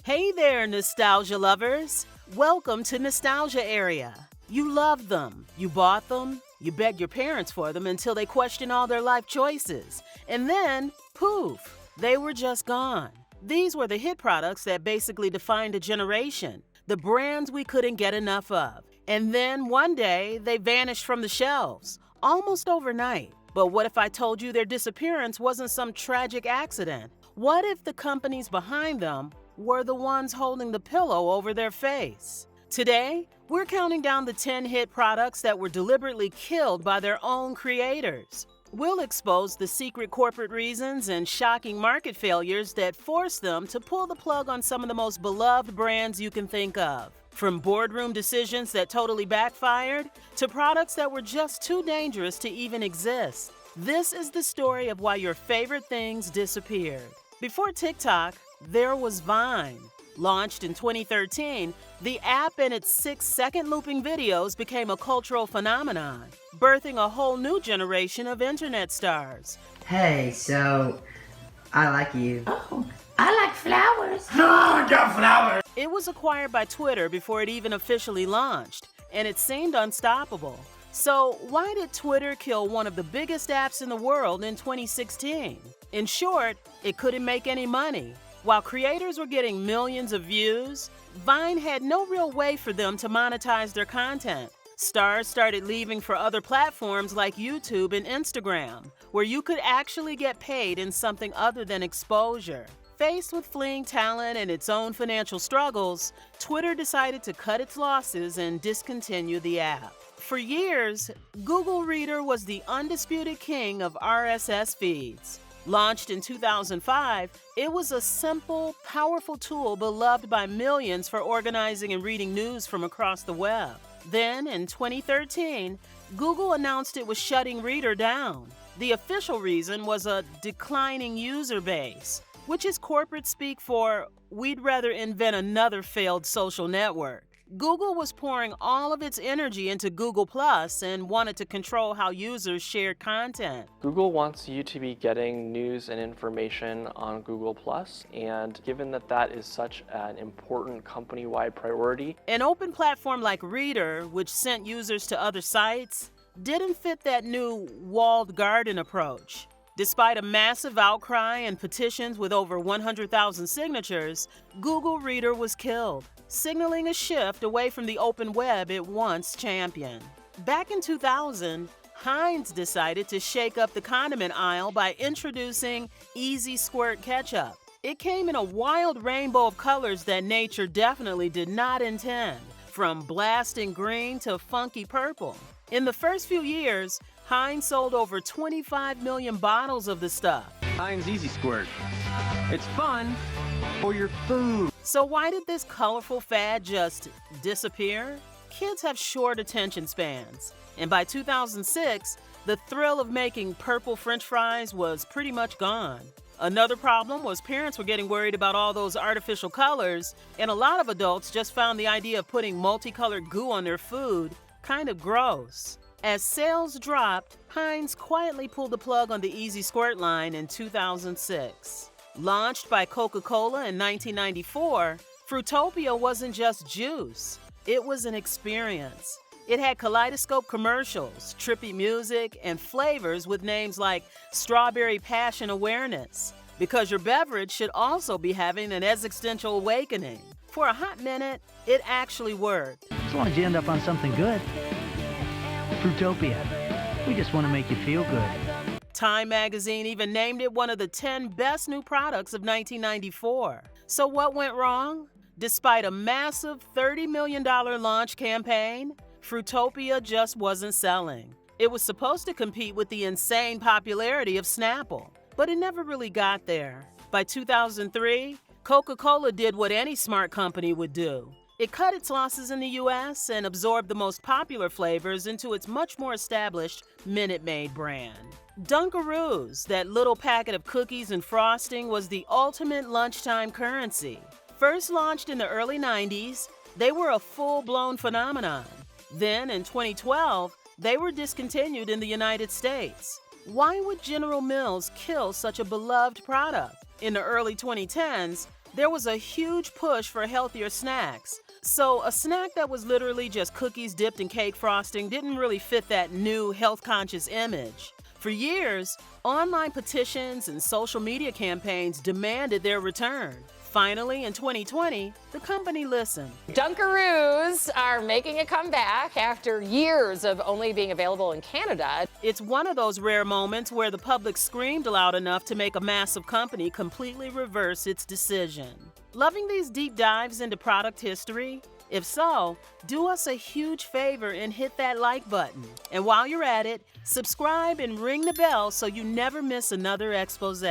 Hey there, nostalgia lovers! Welcome to Nostalgia Area. You loved them, you bought them, you begged your parents for them until they questioned all their life choices. And then, poof, they were just gone. These were the hit products that basically defined a generation, the brands we couldn't get enough of. And then one day, they vanished from the shelves, almost overnight. But what if I told you their disappearance wasn't some tragic accident? What if the companies behind them were the ones holding the pillow over their face? Today, we're counting down the 10 hit products that were deliberately killed by their own creators. We'll expose the secret corporate reasons and shocking market failures that forced them to pull the plug on some of the most beloved brands you can think of. From boardroom decisions that totally backfired, to products that were just too dangerous to even exist. This is the story of why your favorite things disappeared. Before TikTok, there was Vine. Launched in 2013, the app and its 6-second looping videos became a cultural phenomenon, birthing a whole new generation of internet stars. Hey, so I like you. Oh, I like flowers. Oh, I got flowers. It was acquired by Twitter before it even officially launched, and it seemed unstoppable. So why did Twitter kill one of the biggest apps in the world in 2016? In short, it couldn't make any money. While creators were getting millions of views, Vine had no real way for them to monetize their content. Stars started leaving for other platforms like YouTube and Instagram, where you could actually get paid in something other than exposure. Faced with fleeing talent and its own financial struggles, Twitter decided to cut its losses and discontinue the app. For years, Google Reader was the undisputed king of RSS feeds. Launched in 2005, it was a simple, powerful tool beloved by millions for organizing and reading news from across the web. Then, in 2013, Google announced it was shutting Reader down. The official reason was a declining user base, which is corporate speak for, we'd rather invent another failed social network. Google was pouring all of its energy into Google Plus and wanted to control how users shared content. Google wants you to be getting news and information on Google Plus, and given that that is such an important company-wide priority, an open platform like Reader, which sent users to other sites, didn't fit that new walled garden approach. Despite a massive outcry and petitions with over 100,000 signatures, Google Reader was killed, signaling a shift away from the open web it once championed. Back in 2000, Heinz decided to shake up the condiment aisle by introducing Easy Squirt ketchup. It came in a wild rainbow of colors that nature definitely did not intend, from blasting green to funky purple. In the first few years, Heinz sold over 25 million bottles of the stuff. Heinz Easy Squirt. It's fun for your food. So why did this colorful fad just disappear? Kids have short attention spans, and by 2006, the thrill of making purple French fries was pretty much gone. Another problem was parents were getting worried about all those artificial colors, and a lot of adults just found the idea of putting multicolored goo on their food kind of gross. As sales dropped, Heinz quietly pulled the plug on the Easy Squirt line in 2006. Launched by Coca-Cola in 1994, Fruitopia wasn't just juice. It was an experience. It had kaleidoscope commercials, trippy music, and flavors with names like Strawberry Passion Awareness, because your beverage should also be having an existential awakening. For a hot minute, it actually worked. As long as you end up on something good. Fruitopia. We just want to make you feel good. Time magazine even named it one of the 10 best new products of 1994. So what went wrong? Despite a massive $30 million launch campaign, Fruitopia just wasn't selling. It was supposed to compete with the insane popularity of Snapple, but it never really got there. By 2003, Coca-Cola did what any smart company would do. It cut its losses in the US and absorbed the most popular flavors into its much more established Minute Maid brand. Dunkaroos, that little packet of cookies and frosting, was the ultimate lunchtime currency. First launched in the early 90s, they were a full-blown phenomenon. Then, in 2012, they were discontinued in the United States. Why would General Mills kill such a beloved product? In the early 2010s, there was a huge push for healthier snacks. So a snack that was literally just cookies dipped in cake frosting didn't really fit that new health-conscious image. For years, online petitions and social media campaigns demanded their return. Finally, in 2020, the company listened. Dunkaroos are making a comeback after years of only being available in Canada. It's one of those rare moments where the public screamed loud enough to make a massive company completely reverse its decision. Loving these deep dives into product history? If so, do us a huge favor and hit that like button. And while you're at it, subscribe and ring the bell so you never miss another expose.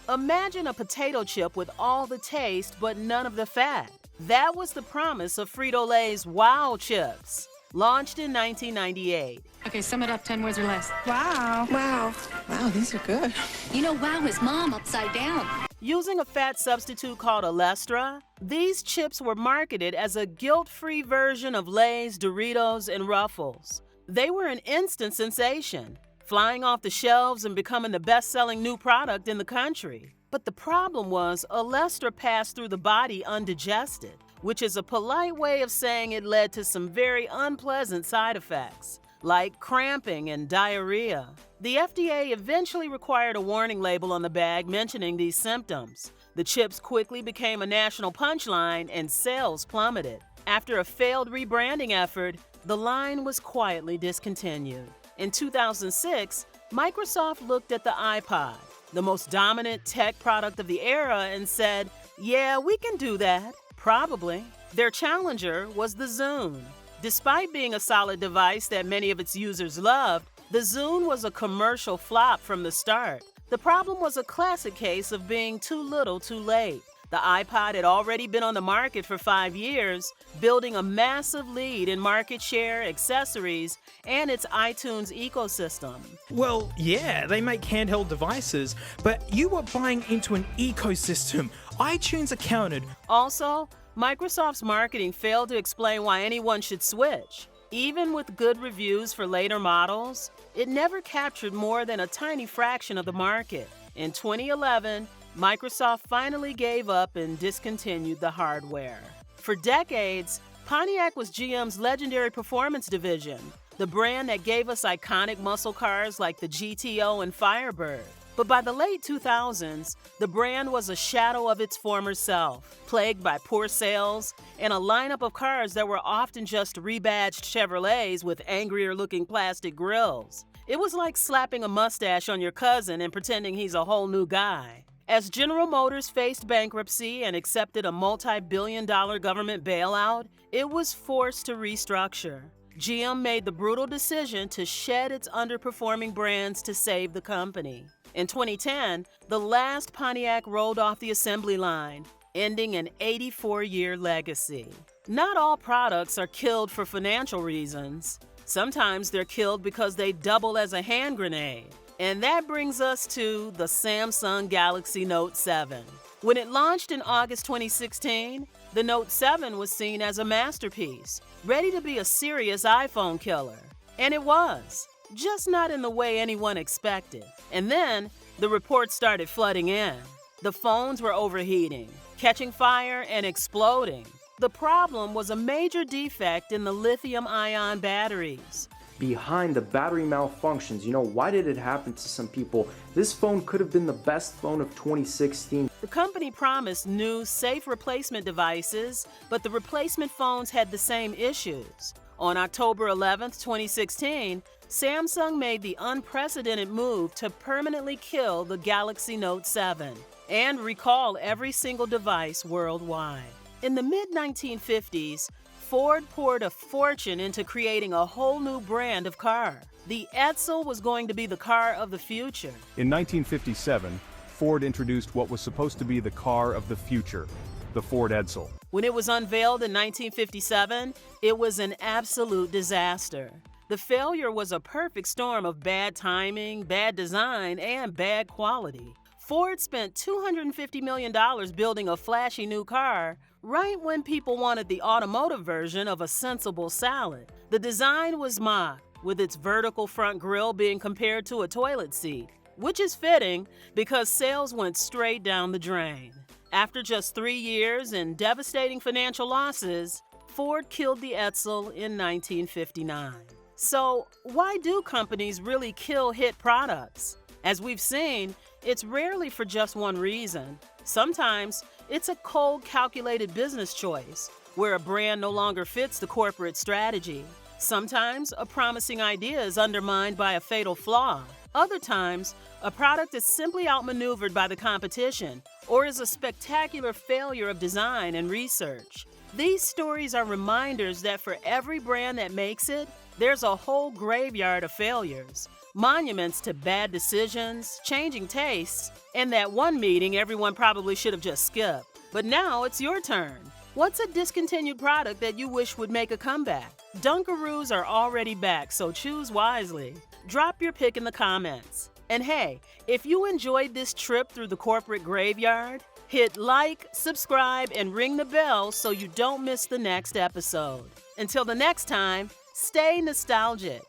Imagine a potato chip with all the taste but none of the fat. That was the promise of Frito-Lay's Wow Chips. Launched in 1998. Okay, sum it up 10 words or less. Wow. Wow. Wow, these are good. You know, wow is mom upside down. Using a fat substitute called Olestra, these chips were marketed as a guilt-free version of Lay's, Doritos, and Ruffles. They were an instant sensation, flying off the shelves and becoming the best-selling new product in the country. But the problem was Olestra passed through the body undigested, which is a polite way of saying it led to some very unpleasant side effects, like cramping and diarrhea. The FDA eventually required a warning label on the bag mentioning these symptoms. The chips quickly became a national punchline and sales plummeted. After a failed rebranding effort, the line was quietly discontinued. In 2006, Microsoft looked at the iPod, the most dominant tech product of the era, and said, "Yeah, we can do that." Probably. Their challenger was the Zune. Despite being a solid device that many of its users loved, the Zune was a commercial flop from the start. The problem was a classic case of being too little too late. The iPod had already been on the market for 5 years, building a massive lead in market share, accessories, and its iTunes ecosystem. Well, yeah, they make handheld devices, but you were buying into an ecosystem. iTunes accounted. Also, Microsoft's marketing failed to explain why anyone should switch. Even with good reviews for later models, it never captured more than a tiny fraction of the market. In 2011, Microsoft finally gave up and discontinued the hardware. For decades, Pontiac was GM's legendary performance division, the brand that gave us iconic muscle cars like the GTO and Firebird. But by the late 2000s, the brand was a shadow of its former self, plagued by poor sales and a lineup of cars that were often just rebadged Chevrolets with angrier-looking plastic grills. It was like slapping a mustache on your cousin and pretending he's a whole new guy. As General Motors faced bankruptcy and accepted a multi-billion-dollar government bailout, it was forced to restructure. GM made the brutal decision to shed its underperforming brands to save the company. In 2010, the last Pontiac rolled off the assembly line, ending an 84-year legacy. Not all products are killed for financial reasons. Sometimes they're killed because they double as a hand grenade. And that brings us to the Samsung Galaxy Note 7. When it launched in August 2016, the Note 7 was seen as a masterpiece, ready to be a serious iPhone killer. And it was, just not in the way anyone expected. And then, the reports started flooding in. The phones were overheating, catching fire, and exploding. The problem was a major defect in the lithium-ion batteries. Behind the battery malfunctions, why did it happen to some people? This phone could have been the best phone of 2016. The company promised new, safe replacement devices, but the replacement phones had the same issues. On October 11, 2016, Samsung made the unprecedented move to permanently kill the Galaxy Note 7 and recall every single device worldwide. In the mid-1950s, Ford poured a fortune into creating a whole new brand of car. The Edsel was going to be the car of the future. In 1957, Ford introduced what was supposed to be the car of the future, the Ford Edsel. When it was unveiled in 1957, it was an absolute disaster. The failure was a perfect storm of bad timing, bad design, and bad quality. Ford spent $250 million building a flashy new car right when people wanted the automotive version of a sensible salad. The design was mocked, with its vertical front grille being compared to a toilet seat, which is fitting because sales went straight down the drain. After just 3 years and devastating financial losses, Ford killed the Edsel in 1959. So, why do companies really kill hit products? As we've seen, it's rarely for just one reason. Sometimes, it's a cold, calculated business choice, where a brand no longer fits the corporate strategy. Sometimes, a promising idea is undermined by a fatal flaw. Other times, a product is simply outmaneuvered by the competition or is a spectacular failure of design and research. These stories are reminders that for every brand that makes it, there's a whole graveyard of failures, monuments to bad decisions, changing tastes, and that one meeting everyone probably should have just skipped. But now it's your turn. What's a discontinued product that you wish would make a comeback? Dunkaroos are already back, so choose wisely. Drop your pick in the comments. And hey, if you enjoyed this trip through the corporate graveyard, hit like, subscribe, and ring the bell so you don't miss the next episode. Until the next time, stay nostalgic.